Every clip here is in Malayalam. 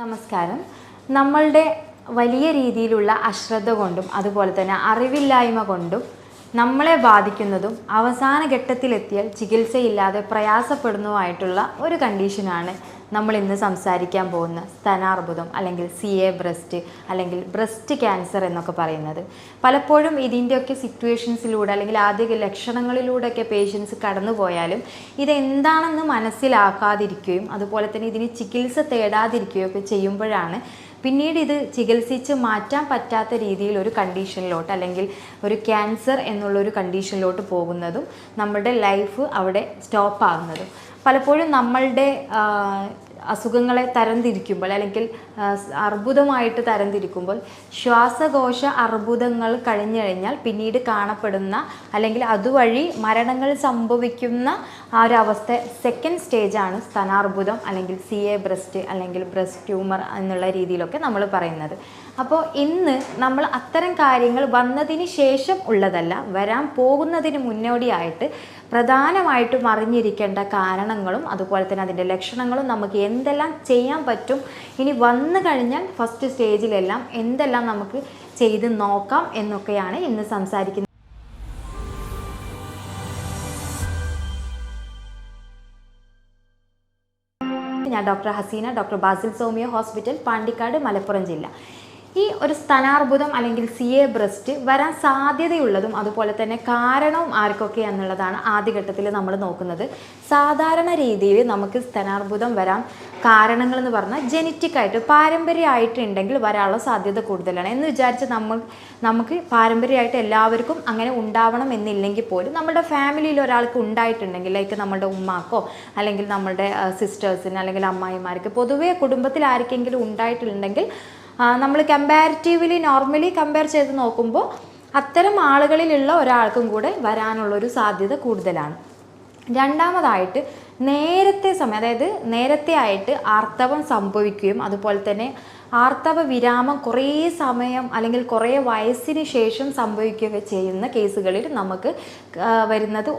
നമസ്കാരം. നമ്മളുടെ വലിയ രീതിയിലുള്ള അശ്രദ്ധ കൊണ്ടും അതുപോലെ തന്നെ അറിവില്ലായ്മ കൊണ്ടും നമ്മളെ ബാധിക്കുന്നതും അവസാന ഘട്ടത്തിലെത്തിയാൽ ചികിത്സയില്ലാതെ പ്രയാസപ്പെടുന്നതുമായിട്ടുള്ള ഒരു കണ്ടീഷനാണ് നമ്മൾ ഇന്ന് സംസാരിക്കാൻ പോകുന്ന സ്തനാർബുദം അല്ലെങ്കിൽ CA ബ്രസ്റ്റ് അല്ലെങ്കിൽ ബ്രസ്റ്റ് ക്യാൻസർ എന്നൊക്കെ പറയുന്നത്. പലപ്പോഴും ഇതിൻ്റെയൊക്കെ സിറ്റുവേഷൻസിലൂടെ അല്ലെങ്കിൽ ആദ്യ ലക്ഷണങ്ങളിലൂടെയൊക്കെ പേഷ്യൻസ് കടന്നു പോയാലും ഇതെന്താണെന്ന് മനസ്സിലാക്കാതിരിക്കുകയും അതുപോലെ തന്നെ ഇതിന് ചികിത്സ തേടാതിരിക്കുകയും ഒക്കെ ചെയ്യുമ്പോഴാണ് പിന്നീട് ഇത് ചികിത്സിച്ച് മാറ്റാൻ പറ്റാത്ത രീതിയിൽ ഒരു കണ്ടീഷനിലോട്ട് അല്ലെങ്കിൽ ഒരു ക്യാൻസർ എന്നുള്ളൊരു കണ്ടീഷനിലോട്ട് പോകുന്നതും നമ്മുടെ ലൈഫ് അവിടെ സ്റ്റോപ്പ് ആകുന്നതും. പലപ്പോഴും നമ്മളുടെ അസുഖങ്ങളെ തരംതിരിക്കുമ്പോൾ അല്ലെങ്കിൽ അർബുദമായിട്ട് തരംതിരിക്കുമ്പോൾ ശ്വാസകോശ അർബുദങ്ങൾ കഴിഞ്ഞു കഴിഞ്ഞാൽ പിന്നീട് കാണപ്പെടുന്ന അല്ലെങ്കിൽ അതുവഴി മരണങ്ങൾ സംഭവിക്കുന്ന ആ ഒരു അവസ്ഥ സെക്കൻഡ് സ്റ്റേജാണ് സ്തനാർബുദം അല്ലെങ്കിൽ CA ബ്രസ്റ്റ് അല്ലെങ്കിൽ ബ്രസ്റ്റ് ട്യൂമർ എന്നുള്ള രീതിയിലൊക്കെ നമ്മൾ പറയുന്നത്. അപ്പോൾ ഇന്ന് നമ്മൾ അത്തരം കാര്യങ്ങൾ വന്നതിന് ശേഷം ഉള്ളതല്ല, വരാൻ പോകുന്നതിന് മുന്നോടിയായിട്ട് പ്രധാനമായിട്ടും അറിഞ്ഞിരിക്കേണ്ട കാരണങ്ങളും അതുപോലെ തന്നെ അതിൻ്റെ ലക്ഷണങ്ങളും നമുക്ക് എന്തെല്ലാം ചെയ്യാൻ പറ്റും, ഇനി വന്നു കഴിഞ്ഞാൽ ഫസ്റ്റ് സ്റ്റേജിലെല്ലാം എന്തെല്ലാം നമുക്ക് ചെയ്ത് നോക്കാം എന്നൊക്കെയാണ് ഇന്ന് സംസാരിക്കുന്നത്. ഞാൻ ഡോക്ടർ ഹസീന, ഡോക്ടർ ബാസിൽ സോമിയോ ഹോസ്പിറ്റൽ, പാണ്ടിക്കാട്, മലപ്പുറം ജില്ല. ഈ ഒരു സ്തനാർബുദം അല്ലെങ്കിൽ CA ബ്രസ്റ്റ് വരാൻ സാധ്യതയുള്ളതും അതുപോലെ തന്നെ കാരണവും ആർക്കൊക്കെ എന്നുള്ളതാണ് ആദ്യഘട്ടത്തിൽ നമ്മൾ നോക്കുന്നത്. സാധാരണ രീതിയിൽ നമുക്ക് സ്തനാർബുദം വരാൻ കാരണങ്ങളെന്ന് പറഞ്ഞാൽ ജനറ്റിക്കായിട്ട് പാരമ്പര്യമായിട്ടുണ്ടെങ്കിൽ വരാനുള്ള സാധ്യത കൂടുതലാണ് എന്ന് വിചാരിച്ച് നമുക്ക് പാരമ്പര്യമായിട്ട് എല്ലാവർക്കും അങ്ങനെ ഉണ്ടാവണം എന്നില്ലെങ്കിൽ പോലും നമ്മുടെ ഫാമിലിയിൽ ഒരാൾക്ക് ഉണ്ടായിട്ടുണ്ടെങ്കിൽ, ലൈക്ക് നമ്മുടെ ഉമ്മാക്കോ അല്ലെങ്കിൽ നമ്മുടെ സിസ്റ്റേഴ്സിന് അല്ലെങ്കിൽ അമ്മായിമാർക്ക് പൊതുവേ കുടുംബത്തിൽ ആർക്കെങ്കിലും ഉണ്ടായിട്ടുണ്ടെങ്കിൽ നമ്മൾ നോർമലി കമ്പയർ ചെയ്ത് നോക്കുമ്പോൾ അത്തരം ആളുകളിലുള്ള ഒരാൾക്കും കൂടെ വരാനുള്ളൊരു സാധ്യത കൂടുതലാണ്. രണ്ടാമതായിട്ട് നേരത്തെ ആയിട്ട് ആർത്തവം സംഭവിക്കുകയും അതുപോലെ തന്നെ ആർത്തവ വിരാമം കുറേ സമയം അല്ലെങ്കിൽ കുറേ വയസ്സിന് ശേഷം സംഭവിക്കുകയൊക്കെ ചെയ്യുന്ന കേസുകളിൽ നമുക്ക് വരുന്നത്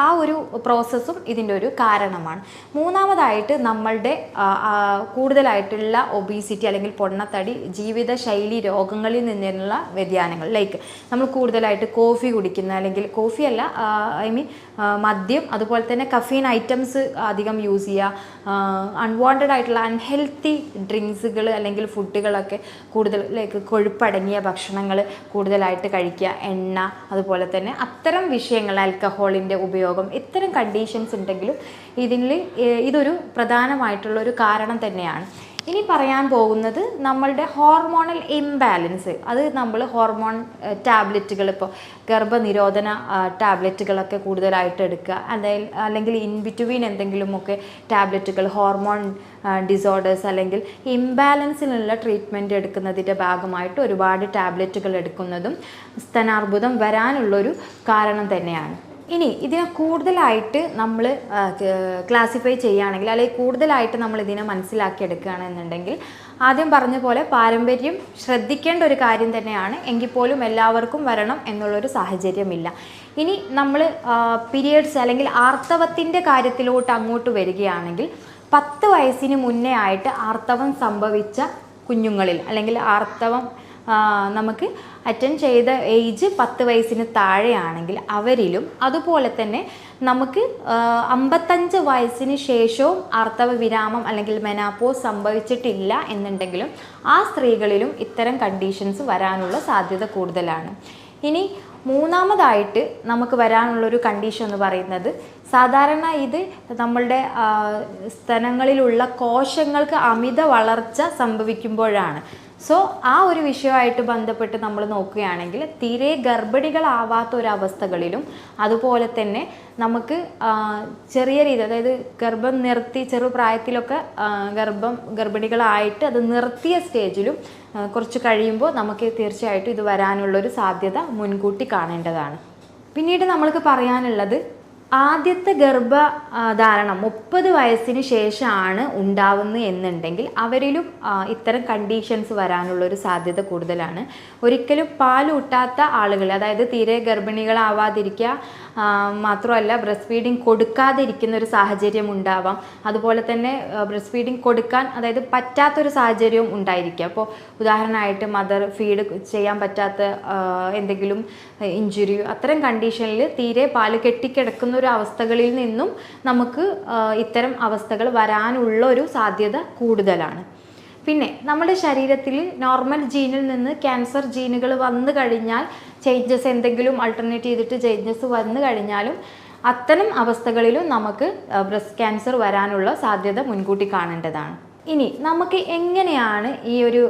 ആ ഒരു പ്രോസസ്സും ഇതിൻ്റെ ഒരു കാരണമാണ്. മൂന്നാമതായിട്ട് നമ്മളുടെ കൂടുതലായിട്ടുള്ള ഒബീസിറ്റി അല്ലെങ്കിൽ പൊണ്ണത്തടി, ജീവിതശൈലി രോഗങ്ങളിൽ നിന്നുള്ള വ്യതിയാനങ്ങൾ, ലൈക്ക് നമ്മൾ കൂടുതലായിട്ട് കോഫി കുടിക്കുന്ന അല്ലെങ്കിൽ മദ്യം അതുപോലെ തന്നെ കഫീൻ ഐറ്റംസ് അധികം യൂസ് ചെയ്യുക, അൺവാണ്ടഡ് ആയിട്ടുള്ള അൺഹെൽത്തി ഡ്രിങ്ക്സുകൾ അല്ലെങ്കിൽ ഫുഡുകളൊക്കെ കൂടുതൽ ലൈക്ക് കൊഴുപ്പടങ്ങിയ ഭക്ഷണങ്ങൾ കൂടുതലായിട്ട് കഴിക്കുക, എണ്ണ, അതുപോലെ തന്നെ അത്തരം വിഷയങ്ങൾ, ആൽക്കഹോളിൻ്റെ ഉപയോഗം, ഇത്തരം കണ്ടീഷൻസ് ഉണ്ടെങ്കിലും ഇതൊരു പ്രധാനമായിട്ടുള്ളൊരു കാരണം തന്നെയാണ്. ഇനി പറയാൻ പോകുന്നത് നമ്മളുടെ ഹോർമോണൽ ഇംബാലൻസ്. അത് നമ്മൾ ഹോർമോൺ ടാബ്ലറ്റുകൾ, ഇപ്പോൾ ഗർഭനിരോധന ടാബ്ലറ്റുകളൊക്കെ കൂടുതലായിട്ട് എടുക്കുക, അല്ലെങ്കിൽ ഇൻ ബിറ്റ്വീൻ എന്തെങ്കിലുമൊക്കെ ടാബ്ലറ്റുകൾ, ഹോർമോൺ ഡിസോർഡേഴ്സ് അല്ലെങ്കിൽ ഇംബാലൻസിനുള്ള ട്രീറ്റ്മെൻറ്റ് എടുക്കുന്നതിൻ്റെ ഭാഗമായിട്ട് ഒരുപാട് ടാബ്ലറ്റുകൾ എടുക്കുന്നതും സ്തനാർബുദം വരാനുള്ളൊരു കാരണം തന്നെയാണ്. ഇനി ഇതിനെ കൂടുതലായിട്ട് നമ്മൾ ക്ലാസിഫൈ ചെയ്യുകയാണെങ്കിൽ അല്ലെങ്കിൽ കൂടുതലായിട്ട് നമ്മൾ ഇതിനെ മനസ്സിലാക്കിയെടുക്കുകയാണെന്നുണ്ടെങ്കിൽ ആദ്യം പറഞ്ഞ പോലെ പാരമ്പര്യം ശ്രദ്ധിക്കേണ്ട ഒരു കാര്യം തന്നെയാണ്. എങ്കിൽ പോലും എല്ലാവർക്കും വരണം എന്നുള്ളൊരു സാഹചര്യമില്ല. ഇനി നമ്മൾ പീരിയഡ്സ് അല്ലെങ്കിൽ ആർത്തവത്തിൻ്റെ കാര്യത്തിലോട്ട് അങ്ങോട്ട് വരികയാണെങ്കിൽ 10 വയസ്സിന് മുന്നേ ആയിട്ട് ആർത്തവം സംഭവിച്ച കുഞ്ഞുങ്ങളിൽ അല്ലെങ്കിൽ ആർത്തവം നമുക്ക് അറ്റൻഡ് ചെയ്ത ഏജ് 10 വയസ്സിന് താഴെയാണെങ്കിൽ അവരിലും, അതുപോലെ തന്നെ നമുക്ക് 55 വയസ്സിന് ശേഷവും ആർത്തവ വിരാമം അല്ലെങ്കിൽ മെനാപ്പോസ് സംഭവിച്ചിട്ടില്ല എന്നുണ്ടെങ്കിലും ആ സ്ത്രീകളിലും ഇത്തരം കണ്ടീഷൻസ് വരാനുള്ള സാധ്യത കൂടുതലാണ്. ഇനി മൂന്നാമതായിട്ട് നമുക്ക് വരാനുള്ളൊരു കണ്ടീഷൻ എന്ന് പറയുന്നത്, സാധാരണ ഇത് നമ്മളുടെ സ്തനങ്ങളിലുള്ള കോശങ്ങൾക്ക് അമിത വളർച്ച സംഭവിക്കുമ്പോഴാണ്. സോ ആ ഒരു വിഷയമായിട്ട് ബന്ധപ്പെട്ട് നമ്മൾ നോക്കുകയാണെങ്കിൽ തീരെ ഗർഭിണികളാവാത്ത ഒരവസ്ഥകളിലും അതുപോലെ തന്നെ നമുക്ക് ചെറിയ രീതി, അതായത് ഗർഭം നിർത്തി ചെറുപ്രായത്തിലൊക്കെ ഗർഭിണികളായിട്ട് അത് നിർത്തിയ സ്റ്റേജിലും കുറച്ച് കഴിയുമ്പോൾ നമുക്ക് തീർച്ചയായിട്ടും ഇത് വരാനുള്ളൊരു സാധ്യത മുൻകൂട്ടി കാണേണ്ടതാണ്. പിന്നീട് നമ്മൾക്ക് പറയാനുള്ളത് ആദ്യത്തെ ഗർഭധാരണം 30 വയസ്സിന് ശേഷമാണ് ഉണ്ടാവുന്നത് എന്നുണ്ടെങ്കിൽ അവരിലും ഇത്തരം കണ്ടീഷൻസ് വരാനുള്ളൊരു സാധ്യത കൂടുതലാണ്. ഒരിക്കലും പാലൂട്ടാത്ത ആളുകൾ, അതായത് തീരെ ഗർഭിണികളാവാതിരിക്കുക, മാത്രമല്ല ബ്രസ്റ്റ് ഫീഡിങ് കൊടുക്കാതിരിക്കുന്ന ഒരു സാഹചര്യം ഉണ്ടാവാം. അതുപോലെ തന്നെ ബ്രസ്റ്റ് ഫീഡിങ് കൊടുക്കാൻ അതായത് പറ്റാത്തൊരു സാഹചര്യവും ഉണ്ടായിരിക്കുക. അപ്പോൾ ഉദാഹരണമായിട്ട് മദർ ഫീഡ് ചെയ്യാൻ പറ്റാത്ത എന്തെങ്കിലും ഇഞ്ചുറി, അത്തരം കണ്ടീഷനിൽ തീരെ പാല് കെട്ടിക്കിടക്കുന്ന ഒരു അവസ്ഥകളിൽ നിന്നും നമുക്ക് ഇത്തരം അവസ്ഥകൾ വരാനുള്ള ഒരു സാധ്യത കൂടുതലാണ്. പിന്നെ നമ്മുടെ ശരീരത്തിൽ നോർമൽ ജീനിൽ നിന്ന് ക്യാൻസർ ജീനുകൾ വന്നു കഴിഞ്ഞാൽ ചേഞ്ചസ് എന്തെങ്കിലും ആൾട്ടർനേറ്റ് ചെയ്തിട്ട് ചേഞ്ചസ് വന്നു കഴിഞ്ഞാലും അത്തരം അവസ്ഥകളിലും നമുക്ക് ബ്രസ്റ്റ് ക്യാൻസർ വരാനുള്ള സാധ്യത മുൻകൂട്ടി കാണേണ്ടതാണ്. ഇനി നമുക്ക് എങ്ങനെയാണ് ഈ ഒരു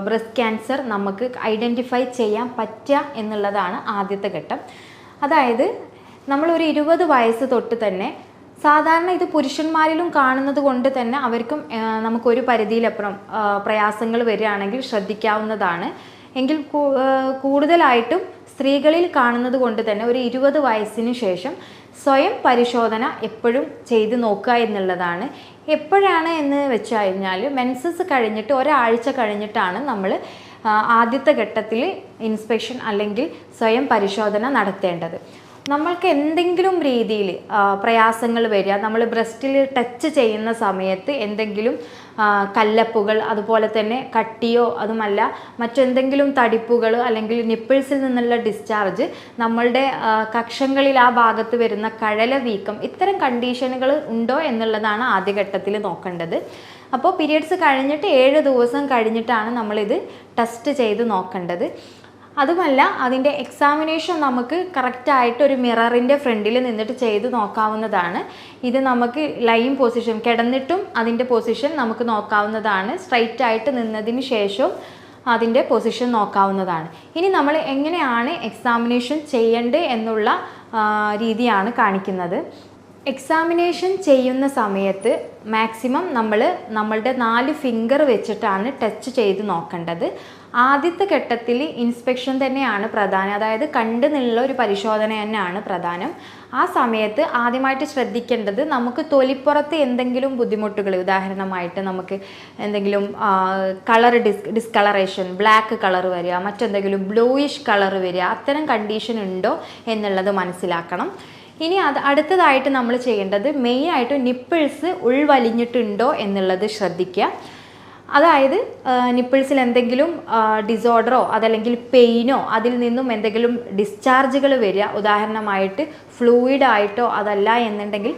ബ്രസ്റ്റ് ക്യാൻസർ നമുക്ക് ഐഡൻറ്റിഫൈ ചെയ്യാൻ പറ്റുക എന്നുള്ളതാണ് ആദ്യത്തെ ഘട്ടം. അതായത് നമ്മളൊരു 20 വയസ്സ് തൊട്ട് തന്നെ, സാധാരണ ഇത് പുരുഷന്മാരിലും കാണുന്നത് കൊണ്ട് തന്നെ അവർക്കും നമുക്കൊരു പരിധിയിലപ്പുറം പ്രയാസങ്ങൾ വരികയാണെങ്കിൽ ശ്രദ്ധിക്കാവുന്നതാണ്. എങ്കിൽ കൂടുതലായിട്ടും സ്ത്രീകളിൽ കാണുന്നത് കൊണ്ട് തന്നെ ഒരു 20 വയസ്സിന് ശേഷം സ്വയം പരിശോധന എപ്പോഴും ചെയ്ത് നോക്കുക എന്നുള്ളതാണ്. എപ്പോഴാണ് എന്ന് വെച്ച് കഴിഞ്ഞാൽ മെൻസസ് കഴിഞ്ഞിട്ട് ഒരാഴ്ച കഴിഞ്ഞിട്ടാണ് നമ്മൾ ആദ്യത്തെ ഘട്ടത്തിൽ ഇൻസ്പെക്ഷൻ അല്ലെങ്കിൽ സ്വയം പരിശോധന നടത്തേണ്ടത്. നമ്മൾക്ക് എന്തെങ്കിലും രീതിയിൽ പ്രയാസങ്ങൾ വരിക, നമ്മൾ ബ്രസ്റ്റിൽ ടച്ച് ചെയ്യുന്ന സമയത്ത് എന്തെങ്കിലും കല്ലപ്പുകൾ, അതുപോലെ തന്നെ കട്ടിയോ അതുമല്ല മറ്റെന്തെങ്കിലും തടിപ്പുകൾ അല്ലെങ്കിൽ നിപ്പിൾസിൽ നിന്നുള്ള ഡിസ്ചാർജ്, നമ്മളുടെ കക്ഷങ്ങളിൽ ആ ഭാഗത്ത് വരുന്ന കഴല വീക്കം, ഇത്തരം കണ്ടീഷനുകൾ ഉണ്ടോ എന്നുള്ളതാണ് ആദ്യഘട്ടത്തിൽ നോക്കേണ്ടത്. അപ്പോൾ പീരിയഡ്സ് കഴിഞ്ഞിട്ട് 7 ദിവസം കഴിഞ്ഞിട്ടാണ് നമ്മളിത് ടെസ്റ്റ് ചെയ്ത് നോക്കേണ്ടത്. അതുമല്ല അതിൻ്റെ എക്സാമിനേഷൻ നമുക്ക് കറക്റ്റായിട്ട് ഒരു മിററിൻ്റെ ഫ്രണ്ടിൽ നിന്നിട്ട് ചെയ്ത് നോക്കാവുന്നതാണ്. ഇത് നമുക്ക് ലൈൻ പൊസിഷൻ, കിടന്നിട്ടും അതിൻ്റെ പൊസിഷൻ നമുക്ക് നോക്കാവുന്നതാണ്. സ്ട്രൈറ്റ് ആയിട്ട് നിന്നതിന് ശേഷവും അതിൻ്റെ പൊസിഷൻ നോക്കാവുന്നതാണ്. ഇനി നമ്മൾ എങ്ങനെയാണ് എക്സാമിനേഷൻ ചെയ്യേണ്ടത് എന്നുള്ള രീതിയാണ് കാണിക്കുന്നത്. എക്സാമിനേഷൻ ചെയ്യുന്ന സമയത്ത് മാക്സിമം നമ്മളുടെ 4 ഫിംഗർ വെച്ചിട്ടാണ് ടച്ച് ചെയ്ത് നോക്കേണ്ടത്. ആദ്യത്തെ ഘട്ടത്തിൽ ഇൻസ്പെക്ഷൻ തന്നെയാണ് പ്രധാനം, അതായത് കണ്ടു നിന്നുള്ള ഒരു പരിശോധന തന്നെയാണ് പ്രധാനം. ആ സമയത്ത് ആദ്യമായിട്ട് ശ്രദ്ധിക്കേണ്ടത് നമുക്ക് തൊലിപ്പുറത്ത് എന്തെങ്കിലും ബുദ്ധിമുട്ടുകൾ, ഉദാഹരണമായിട്ട് നമുക്ക് എന്തെങ്കിലും കളർ ഡിസ്കളറേഷൻ, ബ്ലാക്ക് കളർ വരിക, മറ്റെന്തെങ്കിലും ബ്ലൂയിഷ് കളർ വരിക, അത്തരം കണ്ടീഷൻ ഉണ്ടോ എന്നുള്ളത് മനസ്സിലാക്കണം. ഇനി അടുത്തതായിട്ട് നമ്മൾ ചെയ്യേണ്ടത് മെയിനായിട്ട് നിപ്പിൾസ് ഉൾവലിഞ്ഞിട്ടുണ്ടോ എന്നുള്ളത് ശ്രദ്ധിക്കുക. അതായത് നിപ്പിൾസിൽ എന്തെങ്കിലും ഡിസോർഡറോ അതല്ലെങ്കിൽ പെയിനോ അതിൽ നിന്നും എന്തെങ്കിലും ഡിസ്ചാർജുകൾ വരിക, ഉദാഹരണമായിട്ട് ഫ്ലൂയിഡായിട്ടോ അതല്ല എന്നുണ്ടെങ്കിൽ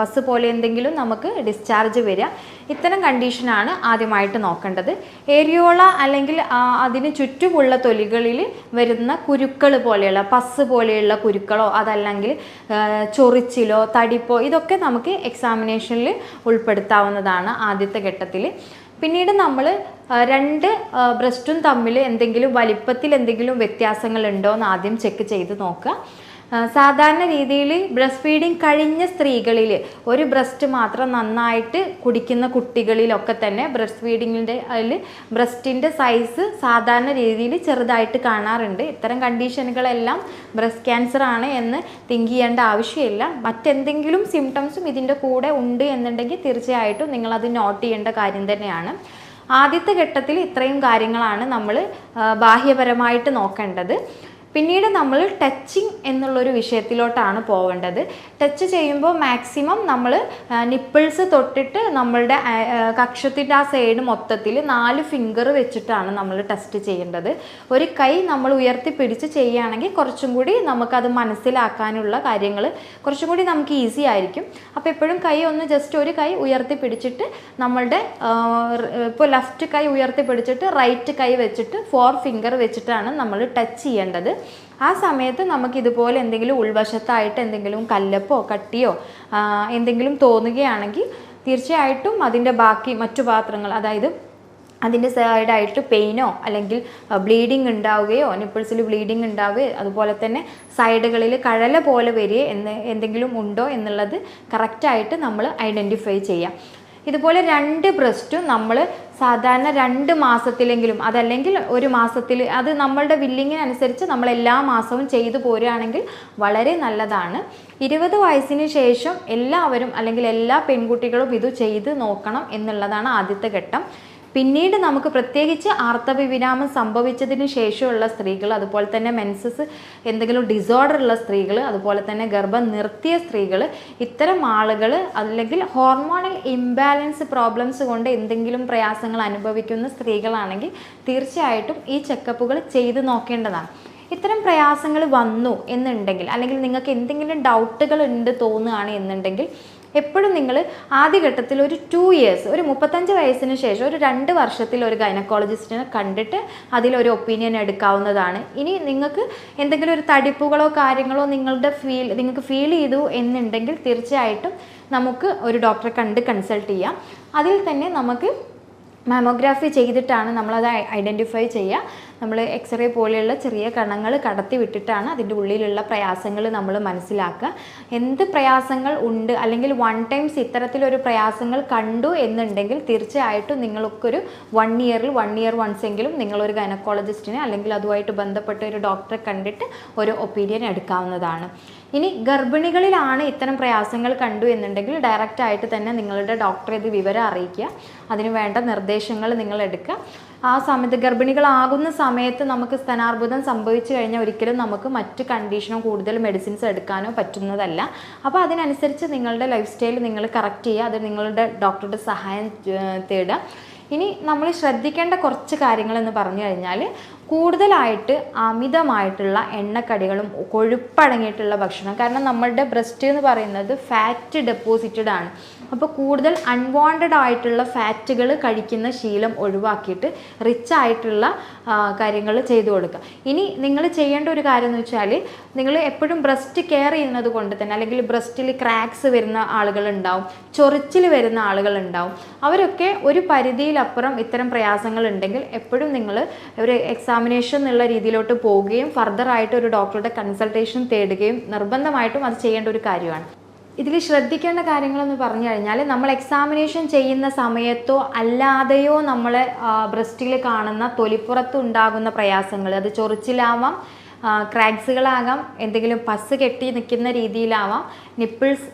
പസ് പോലെ എന്തെങ്കിലും നമുക്ക് ഡിസ്ചാർജ് വരിക, ഇത്തരം കണ്ടീഷനാണ് ആദ്യമായിട്ട് നോക്കേണ്ടത്. ഏരിയോള അല്ലെങ്കിൽ അതിന് ചുറ്റുമുള്ള തൊലികളിൽ വരുന്ന കുരുക്കൾ പോലെയുള്ള പസ് പോലെയുള്ള കുരുക്കളോ അതല്ലെങ്കിൽ ചൊറിച്ചിലോ തടിപ്പോ ഇതൊക്കെ നമുക്ക് എക്സാമിനേഷനിൽ ഉൾപ്പെടുത്താവുന്നതാണ് ആദ്യത്തെ ഘട്ടത്തിൽ. പിന്നീട് നമ്മൾ 2 ബ്രസ്റ്റും തമ്മിൽ എന്തെങ്കിലും വലിപ്പത്തിൽ എന്തെങ്കിലും വ്യത്യാസങ്ങൾ ഉണ്ടോ എന്ന് ആദ്യം ചെക്ക് ചെയ്ത് നോക്കുക. സാധാരണ രീതിയിൽ ബ്രസ്റ്റ് ഫീഡിങ് കഴിഞ്ഞ സ്ത്രീകളിൽ ഒരു ബ്രസ്റ്റ് മാത്രം നന്നായിട്ട് കുടിക്കുന്ന കുട്ടികളിലൊക്കെ തന്നെ ബ്രസ്റ്റ് ഫീഡിങ്ങിൻ്റെ അതിൽ ബ്രസ്റ്റിൻ്റെ സൈസ് സാധാരണ രീതിയിൽ ചെറുതായിട്ട് കാണാറുണ്ട്. ഇത്തരം കണ്ടീഷനുകളെല്ലാം ബ്രസ്റ്റ് ക്യാൻസർ ആണ് എന്ന് തിങ്ക് ചെയ്യേണ്ട ആവശ്യമില്ല. മറ്റെന്തെങ്കിലും സിംറ്റംസും ഇതിൻ്റെ കൂടെ ഉണ്ട് എന്നുണ്ടെങ്കിൽ തീർച്ചയായിട്ടും നിങ്ങളത് നോട്ട് ചെയ്യേണ്ട കാര്യം തന്നെയാണ്. ആദ്യത്തെ ഘട്ടത്തിൽ ഇത്രയും കാര്യങ്ങളാണ് നമ്മൾ ബാഹ്യപരമായിട്ട് നോക്കേണ്ടത്. പിന്നീട് നമ്മൾ ടച്ചിങ് എന്നുള്ളൊരു വിഷയത്തിലോട്ടാണ് പോവേണ്ടത്. ടച്ച് ചെയ്യുമ്പോൾ മാക്സിമം നമ്മൾ നിപ്പിൾസ് തൊട്ടിട്ട് നമ്മളുടെ കക്ഷത്തിൻ്റെ ആ സൈഡ് മൊത്തത്തിൽ 4 ഫിംഗർ വെച്ചിട്ടാണ് നമ്മൾ ടെസ്റ്റ് ചെയ്യേണ്ടത്. ഒരു കൈ നമ്മൾ ഉയർത്തിപ്പിടിച്ച് ചെയ്യുകയാണെങ്കിൽ കുറച്ചും കൂടി നമുക്കത് മനസ്സിലാക്കാനുള്ള കാര്യങ്ങൾ കുറച്ചും കൂടി നമുക്ക് ഈസി ആയിരിക്കും. അപ്പോൾ എപ്പോഴും കൈ ഒന്ന് ജസ്റ്റ് ഒരു കൈ ഉയർത്തിപ്പിടിച്ചിട്ട് നമ്മളുടെ ഇപ്പോൾ ലെഫ്റ്റ് കൈ ഉയർത്തിപ്പിടിച്ചിട്ട് റൈറ്റ് കൈ വെച്ചിട്ട് 4 ഫിംഗർ വെച്ചിട്ടാണ് നമ്മൾ ടച്ച് ചെയ്യേണ്ടത്. ആ സമയത്ത് നമുക്കിതുപോലെ എന്തെങ്കിലും ഉൾവശത്തായിട്ട് എന്തെങ്കിലും കല്ലപ്പോ കട്ടിയോ എന്തെങ്കിലും തോന്നുകയാണെങ്കിൽ തീർച്ചയായിട്ടും അതിൻ്റെ ബാക്കി മറ്റു പാത്രങ്ങൾ, അതായത് അതിൻ്റെ സൈഡായിട്ട് പെയിനോ അല്ലെങ്കിൽ ബ്ലീഡിങ് ഉണ്ടാവുകയോ നിപ്പിൾസിൽ ബ്ലീഡിങ് ഉണ്ടാവുകയോ അതുപോലെ തന്നെ സൈഡുകളിൽ കഴല പോലെ വരികയോ എന്തെങ്കിലും ഉണ്ടോ എന്നുള്ളത് കറക്റ്റായിട്ട് നമ്മൾ ഐഡൻറ്റിഫൈ ചെയ്യാം. ഇതുപോലെ 2 ബ്രസ്റ്റും നമ്മൾ സാധാരണ 2 മാസത്തിലെങ്കിലും അതല്ലെങ്കിൽ 1 മാസത്തിൽ, അത് നമ്മളുടെ ബില്ലിങ്ങിനനുസരിച്ച് നമ്മൾ എല്ലാ മാസവും ചെയ്തു പോരുകയാണെങ്കിൽ വളരെ നല്ലതാണ്. 20 വയസ്സിന് ശേഷം എല്ലാവരും അല്ലെങ്കിൽ എല്ലാ പെൺകുട്ടികളും ഇത് ചെയ്ത് നോക്കണം എന്നുള്ളതാണ് ആദ്യത്തെ ഘട്ടം. പിന്നീട് നമുക്ക് പ്രത്യേകിച്ച് ആർത്തവവിരാമം സംഭവിച്ചതിന് ശേഷമുള്ള സ്ത്രീകൾ, അതുപോലെ തന്നെ മെൻസസ് എന്തെങ്കിലും ഡിസോർഡർ ഉള്ള സ്ത്രീകൾ, അതുപോലെ തന്നെ ഗർഭം നിർത്തിയ സ്ത്രീകൾ, ഇത്തരം ആളുകൾ അല്ലെങ്കിൽ ഹോർമോണൽ ഇംബാലൻസ് പ്രോബ്ലംസ് കൊണ്ട് എന്തെങ്കിലും പ്രയാസങ്ങൾ അനുഭവിക്കുന്ന സ്ത്രീകളാണെങ്കിൽ തീർച്ചയായിട്ടും ഈ ചെക്കപ്പുകൾ ചെയ്ത് നോക്കേണ്ടതാണ്. ഇത്തരം പ്രയാസങ്ങൾ വന്നു എന്നുണ്ടെങ്കിൽ അല്ലെങ്കിൽ നിങ്ങൾക്ക് എന്തെങ്കിലും ഡൗട്ടുകൾ ഉണ്ട് തോന്നുകയാണ് എന്നുണ്ടെങ്കിൽ എപ്പോഴും നിങ്ങൾ ആദ്യഘട്ടത്തിൽ ഒരു 2 ഇയേഴ്സ്, ഒരു 35 വയസ്സിന് ശേഷം ഒരു 2 വർഷത്തിൽ ഒരു ഗൈനക്കോളജിസ്റ്റിനെ കണ്ടിട്ട് അതിലൊരു ഒപ്പീനിയൻ എടുക്കാവുന്നതാണ്. ഇനി നിങ്ങൾക്ക് എന്തെങ്കിലും ഒരു തടിപ്പുകളോ കാര്യങ്ങളോ നിങ്ങൾക്ക് ഫീൽ ചെയ്തു എന്നുണ്ടെങ്കിൽ തീർച്ചയായിട്ടും നമുക്ക് ഒരു ഡോക്ടറെ കണ്ട് കൺസൾട്ട് ചെയ്യാം. അതിൽ തന്നെ നമുക്ക് മാമോഗ്രാഫി ചെയ്തിട്ടാണ് നമ്മളത് ഐഡൻറ്റിഫൈ ചെയ്യുക. നമ്മൾ എക്സ്റേ പോലെയുള്ള ചെറിയ കണങ്ങൾ കടത്തി വിട്ടിട്ടാണ് അതിൻ്റെ ഉള്ളിലുള്ള പ്രയാസങ്ങൾ നമ്മൾ മനസ്സിലാക്കുക. എന്ത് പ്രയാസങ്ങൾ ഉണ്ട് അല്ലെങ്കിൽ 1 ടൈംസ് ഇത്തരത്തിലൊരു പ്രയാസങ്ങൾ കണ്ടു എന്നുണ്ടെങ്കിൽ തീർച്ചയായിട്ടും നിങ്ങൾക്കൊരു 1 ഇയർ വൺസ് എങ്കിലും നിങ്ങളൊരു ഗൈനക്കോളജിസ്റ്റിനെ അല്ലെങ്കിൽ അതുമായിട്ട് ബന്ധപ്പെട്ട ഒരു ഡോക്ടറെ കണ്ടിട്ട് ഒരു ഒപ്പീനിയൻ എടുക്കാവുന്നതാണ്. ഇനി ഗർഭിണികളിലാണ് ഇത്തരം പ്രയാസങ്ങൾ കണ്ടു എന്നുണ്ടെങ്കിൽ ഡയറക്റ്റായിട്ട് തന്നെ നിങ്ങളുടെ ഡോക്ടറെ ഇത് വിവരം അറിയിക്കുക. അതിന് വേണ്ട നിർദ്ദേശങ്ങൾ നിങ്ങൾ എടുക്കുക. ആ സമയത്ത് ഗർഭിണികളാകുന്ന സമയത്ത് നമുക്ക് സ്തനാർബുദം സംഭവിച്ചു കഴിഞ്ഞാൽ ഒരിക്കലും നമുക്ക് മറ്റ് കണ്ടീഷനോ കൂടുതൽ മെഡിസിൻസ് എടുക്കാനോ പറ്റുന്നതല്ല. അപ്പോൾ അതിനനുസരിച്ച് നിങ്ങളുടെ ലൈഫ് സ്റ്റൈൽ നിങ്ങൾ കറക്റ്റ് ചെയ്യുക. അത് നിങ്ങളുടെ ഡോക്ടറുടെ സഹായം തേടുക. ഇനി നമ്മൾ ശ്രദ്ധിക്കേണ്ട കുറച്ച് കാര്യങ്ങളെന്ന് പറഞ്ഞു കഴിഞ്ഞാൽ കൂടുതലായിട്ട് അമിതമായിട്ടുള്ള എണ്ണക്കടികളും കൊഴുപ്പടങ്ങിയിട്ടുള്ള ഭക്ഷണം. കാരണം നമ്മളുടെ ബ്രസ്റ്റ് എന്ന് പറയുന്നത് ഫാറ്റ് ഡെപ്പോസിറ്റഡ് ആണ്. അപ്പോൾ കൂടുതൽ അൺവാണ്ടഡ് ആയിട്ടുള്ള ഫാറ്റുകൾ കഴിക്കുന്ന ശീലം ഒഴിവാക്കിയിട്ട് റിച്ച് ആയിട്ടുള്ള കാര്യങ്ങൾ ചെയ്തു കൊടുക്കുക. ഇനി നിങ്ങൾ ചെയ്യേണ്ട ഒരു കാര്യം എന്ന് വെച്ചാൽ നിങ്ങൾ എപ്പോഴും ബ്രസ്റ്റ് കെയർ ചെയ്യുന്നത് കൊണ്ട് തന്നെ അല്ലെങ്കിൽ ബ്രസ്റ്റിൽ ക്രാക്സ് വരുന്ന ആളുകളുണ്ടാവും, ചൊറിച്ചിൽ വരുന്ന ആളുകളുണ്ടാവും. അവരൊക്കെ ഒരു പരിധിയിലപ്പുറം ഇത്തരം പ്രയാസങ്ങൾ ഉണ്ടെങ്കിൽ എപ്പോഴും നിങ്ങൾ ഒരു എക്സാമിനേഷൻ എന്നുള്ള രീതിയിലോട്ട് പോവുകയും ഫർദറായിട്ട് ഒരു ഡോക്ടറുടെ കൺസൾട്ടേഷൻ തേടുകയും നിർബന്ധമായിട്ടും അത് ചെയ്യേണ്ട ഒരു കാര്യമാണ്. ഇതിൽ ശ്രദ്ധിക്കേണ്ട കാര്യങ്ങളെന്ന് പറഞ്ഞു കഴിഞ്ഞാൽ നമ്മൾ എക്സാമിനേഷൻ ചെയ്യുന്ന സമയത്തോ അല്ലാതെയോ നമ്മളെ ബ്രസ്റ്റിൽ കാണുന്ന തൊലിപ്പുറത്ത് ഉണ്ടാകുന്ന പ്രയാസങ്ങൾ, അത് ചൊറിച്ചിലാവാം, ക്രാക്സുകളാകാം, എന്തെങ്കിലും പസ് കെട്ടി നിൽക്കുന്ന രീതിയിലാവാം, നിപ്പിൾസ്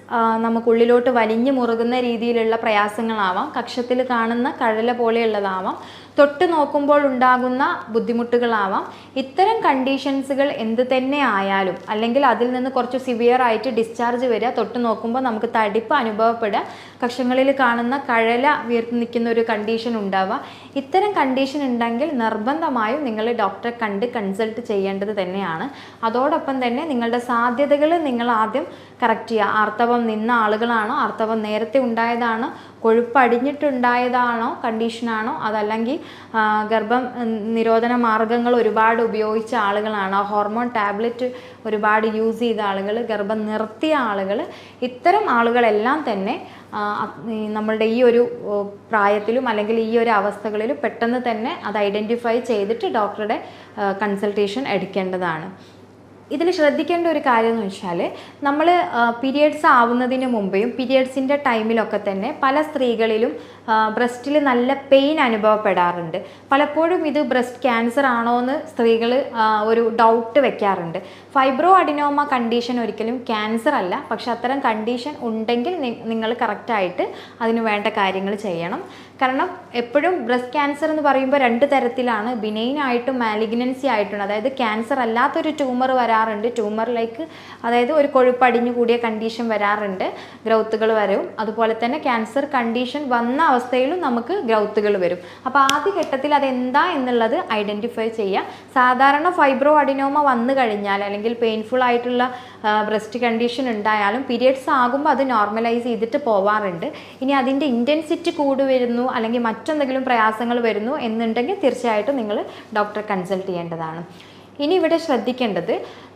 നമുക്കുള്ളിലോട്ട് വലിഞ്ഞു മുറുകുന്ന രീതിയിലുള്ള പ്രയാസങ്ങളാവാം, കക്ഷത്തിൽ കാണുന്ന കഴല പോലെയുള്ളതാവാം, തൊട്ട് നോക്കുമ്പോൾ ഉണ്ടാകുന്ന ബുദ്ധിമുട്ടുകളാവാം. ഇത്തരം കണ്ടീഷൻസുകൾ എന്ത് തന്നെ ആയാലും അല്ലെങ്കിൽ അതിൽ നിന്ന് കുറച്ച് സിവിയർ ആയിട്ട് ഡിസ്ചാർജ് വരിക, തൊട്ട് നോക്കുമ്പോൾ നമുക്ക് തടിപ്പ് അനുഭവപ്പെടുക, കക്ഷങ്ങളിൽ കാണുന്ന കഴല വീർത്ത് നിൽക്കുന്ന ഒരു കണ്ടീഷൻ ഉണ്ടാവുക. ഇത്തരം കണ്ടീഷൻ ഉണ്ടെങ്കിൽ നിർബന്ധമായും നിങ്ങൾ ഡോക്ടറെ കണ്ട് കൺസൾട്ട് ചെയ്യേണ്ടത് തന്നെയാണ്. അതോടൊപ്പം തന്നെ നിങ്ങളുടെ സാധ്യതകൾ നിങ്ങൾ ആദ്യം കറക്റ്റ് ചെയ്യുക. ആർത്തവം നിന്ന ആളുകളാണോ, ആർത്തവം നേരത്തെ ഉണ്ടായതാണോ, കൊഴുപ്പടിഞ്ഞിട്ടുണ്ടായതാണോ കണ്ടീഷനാണോ, അതല്ലെങ്കിൽ ഗർഭം നിരോധന മാർഗങ്ങൾ ഒരുപാട് ഉപയോഗിച്ച ആളുകളാണോ, ഹോർമോൺ ടാബ്ലറ്റ് ഒരുപാട് യൂസ് ചെയ്ത ആളുകൾ, ഗർഭം നിർത്തിയ ആളുകൾ, ഇത്തരം ആളുകളെല്ലാം തന്നെ നമ്മളുടെ ഈ ഒരു പ്രായത്തിലും അല്ലെങ്കിൽ ഈ ഒരു അവസ്ഥകളിലും പെട്ടെന്ന് തന്നെ അത് ഐഡൻറ്റിഫൈ ചെയ്തിട്ട് ഡോക്ടറുടെ കൺസൾട്ടേഷൻ എടുക്കേണ്ടതാണ്. ഇതിൽ ശ്രദ്ധിക്കേണ്ട ഒരു കാര്യം എന്ന് വെച്ചാൽ നമ്മൾ പീരിയഡ്സ് ആവുന്നതിന് മുമ്പേയും പീരിയഡ്സിൻ്റെ ടൈമിലൊക്കെ തന്നെ പല സ്ത്രീകളിലും ബ്രസ്റ്റിൽ നല്ല പെയിൻ അനുഭവപ്പെടാറുണ്ട്. പലപ്പോഴും ഇത് ബ്രസ്റ്റ് ക്യാൻസർ ആണോ എന്ന് സ്ത്രീകൾ ഒരു ഡൗട്ട് വെക്കാറുണ്ട്. ഫൈബ്രോ അഡിനോമ കണ്ടീഷൻ ഒരിക്കലും ക്യാൻസർ അല്ല. പക്ഷെ അത്തരം കണ്ടീഷൻ ഉണ്ടെങ്കിൽ നിങ്ങൾ കറക്റ്റായിട്ട് അതിന് വേണ്ട കാര്യങ്ങൾ ചെയ്യണം. കാരണം എപ്പോഴും ബ്രസ്റ്റ് ക്യാൻസർ എന്ന് പറയുമ്പോൾ 2 തരത്തിലാണ്, ബിനൈൻ ആയിട്ടും മാലിഗ്നൻസി ആയിട്ടുണ്ട്. അതായത് ക്യാൻസർ അല്ലാത്തൊരു ട്യൂമർ വരാറുണ്ട്, ട്യൂമർ ലൈക്ക്, അതായത് ഒരു കൊഴുപ്പടിഞ്ഞു കൂടിയ കണ്ടീഷൻ വരാറുണ്ട്, ഗ്രൗത്തുകൾ വരും. അതുപോലെ തന്നെ ക്യാൻസർ കണ്ടീഷൻ വന്ന അവസ്ഥയിലും നമുക്ക് ഗ്രൗത്തുകൾ വരും. അപ്പോൾ ആദ്യ ഘട്ടത്തിൽ അതെന്താ എന്നുള്ളത് ഐഡൻറ്റിഫൈ ചെയ്യുക. സാധാരണ ഫൈബ്രോ അഡിനോമ വന്നു കഴിഞ്ഞാൽ അല്ലെങ്കിൽ പെയിൻഫുൾ ആയിട്ടുള്ള ബ്രസ്റ്റ് കണ്ടീഷൻ ഉണ്ടായാലും പീരിയഡ്സ് ആകുമ്പോൾ അത് നോർമലൈസ് ചെയ്തിട്ട് പോവാറുണ്ട്. ഇനി അതിൻ്റെ ഇൻറ്റൻസിറ്റി കൂടി വരുന്നു അല്ലെങ്കിൽ മറ്റെന്തെങ്കിലും പ്രയാസങ്ങൾ വരുന്നു എന്നുണ്ടെങ്കിൽ തീർച്ചയായിട്ടും നിങ്ങൾ ഡോക്ടറെ കൺസൾട്ട് ചെയ്യേണ്ടതാണ്. ഇനി ഇവിടെ ശ്രദ്ധിക്കേണ്ടത്,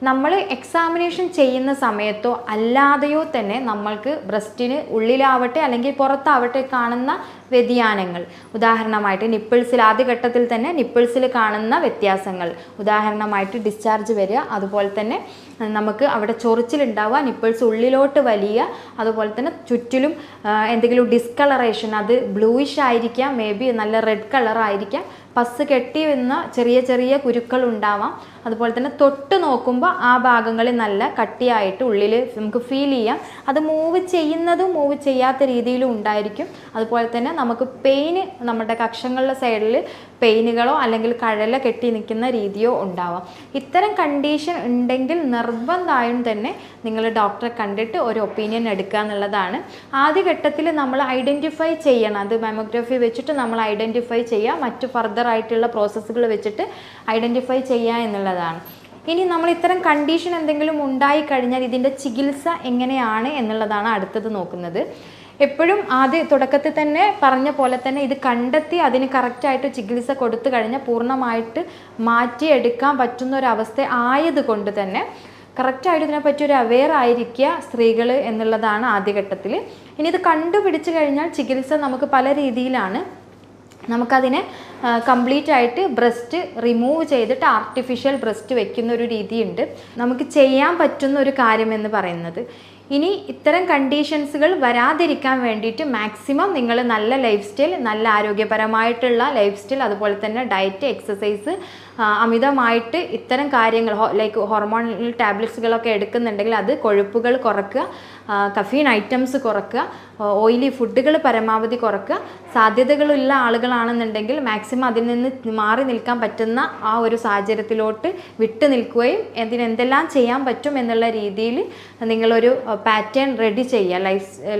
നമ്മൾ എക്സാമിനേഷൻ ചെയ്യുന്ന സമയത്തോ അല്ലാതെയോ തന്നെ നമ്മൾക്ക് ബ്രസ്റ്റിന് ഉള്ളിലാവട്ടെ അല്ലെങ്കിൽ പുറത്താവട്ടെ കാണുന്ന വ്യതിയാനങ്ങൾ, ഉദാഹരണമായിട്ട് നിപ്പിൾസിൽ ആദ്യഘട്ടത്തിൽ തന്നെ നിപ്പിൾസിൽ കാണുന്ന വ്യത്യാസങ്ങൾ, ഉദാഹരണമായിട്ട് ഡിസ്ചാർജ് വരിക, അതുപോലെ തന്നെ നമുക്ക് അവിടെ ചൊറിച്ചിലുണ്ടാവുക, നിപ്പിൾസ് ഉള്ളിലോട്ട് വലിയ, അതുപോലെ തന്നെ ചുറ്റിലും എന്തെങ്കിലും ഡിസ്കളറേഷൻ, അത് ബ്ലൂയിഷ് ആയിരിക്കാം, മേ ബി നല്ല റെഡ് കളർ ആയിരിക്കാം, പസ് കെട്ടി വന്ന ചെറിയ ചെറിയ കുരുക്കൾ ഉണ്ടാവാം, അതുപോലെ തന്നെ തൊട്ട് നോക്കുമ്പോൾ ആ ഭാഗങ്ങളിൽ നല്ല കട്ടിയായിട്ട് ഉള്ളിൽ നമുക്ക് ഫീൽ ചെയ്യാം. അത് മൂവ് ചെയ്യുന്നതും മൂവ് ചെയ്യാത്ത രീതിയിലും ഉണ്ടായിരിക്കും. അതുപോലെ തന്നെ നമുക്ക് പെയിന്, നമ്മുടെ കക്ഷങ്ങളുടെ സൈഡിൽ പെയിനുകളോ അല്ലെങ്കിൽ കഴല കെട്ടി നിൽക്കുന്ന രീതിയോ ഉണ്ടാവാം. ഇത്തരം കണ്ടീഷൻ ഉണ്ടെങ്കിൽ നിർബന്ധമായും തന്നെ നിങ്ങൾ ഡോക്ടറെ കണ്ടിട്ട് ഒരു ഒപ്പീനിയൻ എടുക്കുക എന്നുള്ളതാണ്. ആദ്യഘട്ടത്തിൽ നമ്മൾ ഐഡൻറ്റിഫൈ ചെയ്യണം, അത് മാമോഗ്രഫി വെച്ചിട്ട് നമ്മൾ ഐഡൻറ്റിഫൈ ചെയ്യുക, മറ്റു ഫർദർ ആയിട്ടുള്ള പ്രോസസ്സുകൾ വെച്ചിട്ട് ഐഡൻറ്റിഫൈ ചെയ്യുക എന്നുള്ളതാണ്. ഇനി നമ്മൾ ഇത്തരം കണ്ടീഷൻ എന്തെങ്കിലും ഉണ്ടായി കഴിഞ്ഞാൽ ഇതിൻ്റെ ചികിത്സ എങ്ങനെയാണ് എന്നുള്ളതാണ് അടുത്തത് നോക്കുന്നത്. എപ്പോഴും തുടക്കത്തിൽ തന്നെ പറഞ്ഞ പോലെ തന്നെ ഇത് കണ്ടെത്തി അതിന് കറക്റ്റായിട്ട് ചികിത്സ കൊടുത്തു കഴിഞ്ഞാൽ പൂർണ്ണമായിട്ട് മാറ്റിയെടുക്കാൻ പറ്റുന്ന ഒരവസ്ഥ ആയതുകൊണ്ട് തന്നെ കറക്റ്റായിട്ട് ഇതിനെപ്പറ്റി ഒരു അവെയർ ആയിരിക്കുക സ്ത്രീകൾ എന്നുള്ളതാണ് ആദ്യഘട്ടത്തിൽ. ഇനി ഇത് കണ്ടുപിടിച്ച് കഴിഞ്ഞാൽ ചികിത്സ നമുക്ക് പല രീതിയിലാണ്. നമുക്കതിനെ കംപ്ലീറ്റ് ആയിട്ട് ബ്രസ്റ്റ് റിമൂവ് ചെയ്തിട്ട് ആർട്ടിഫിഷ്യൽ ബ്രസ്റ്റ് വെക്കുന്ന ഒരു രീതിയുണ്ട്. നമുക്ക് ചെയ്യാൻ പറ്റുന്ന ഒരു കാര്യം എന്ന് പറയുന്നത്, ഇനി ഇത്തരം കണ്ടീഷൻസുകൾ വരാതിരിക്കാൻ വേണ്ടിയിട്ട് മാക്സിമം നിങ്ങൾ നല്ല ലൈഫ് സ്റ്റൈൽ, നല്ല ആരോഗ്യപരമായിട്ടുള്ള ലൈഫ് സ്റ്റൈൽ, അതുപോലെ തന്നെ ഡയറ്റ്, എക്സസൈസ്, അമിതമായിട്ട് ഇത്തരം കാര്യങ്ങൾ ലൈക്ക് ഹോർമോണൽ ടാബ്ലറ്റ്സുകളൊക്കെ എടുക്കുന്നുണ്ടെങ്കിൽ അത് കൊഴുപ്പുകൾ കുറയ്ക്കുക, കഫീൻ ഐറ്റംസ് കുറയ്ക്കുക, ഓയിലി ഫുഡുകൾ പരമാവധി കുറയ്ക്കുക. സാധ്യതകളുള്ള ആളുകളാണെന്നുണ്ടെങ്കിൽ മാക്സിമം അതിൽ നിന്ന് മാറി നിൽക്കാൻ പറ്റുന്ന ആ ഒരു സാഹചര്യത്തിലോട്ട് വിട്ടു നിൽക്കുകയും എന്തെല്ലാം ചെയ്യാൻ പറ്റും എന്നുള്ള രീതിയിൽ നിങ്ങളൊരു പാറ്റേൺ റെഡി ചെയ്യുക,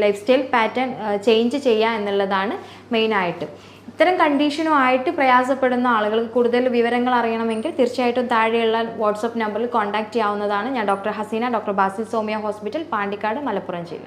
ലൈഫ് സ്റ്റൈൽ പാറ്റേൺ ചേഞ്ച് ചെയ്യുക എന്നുള്ളതാണ് മെയിനായിട്ട്. ഇത്തരം കണ്ടീഷനുമായിട്ട് പ്രയാസപ്പെടുന്ന ആളുകൾക്ക് കൂടുതൽ വിവരങ്ങൾ അറിയണമെങ്കിൽ തീർച്ചയായിട്ടും താഴെയുള്ള വാട്സപ്പ് നമ്പറിൽ കോൺടാക്റ്റ് ചെയ്യാവുന്നതാണ്. ഞാൻ doctor Haseena, doctor Basil സോമിയ hospital, Pandikkad, Malappuram ജില്ല.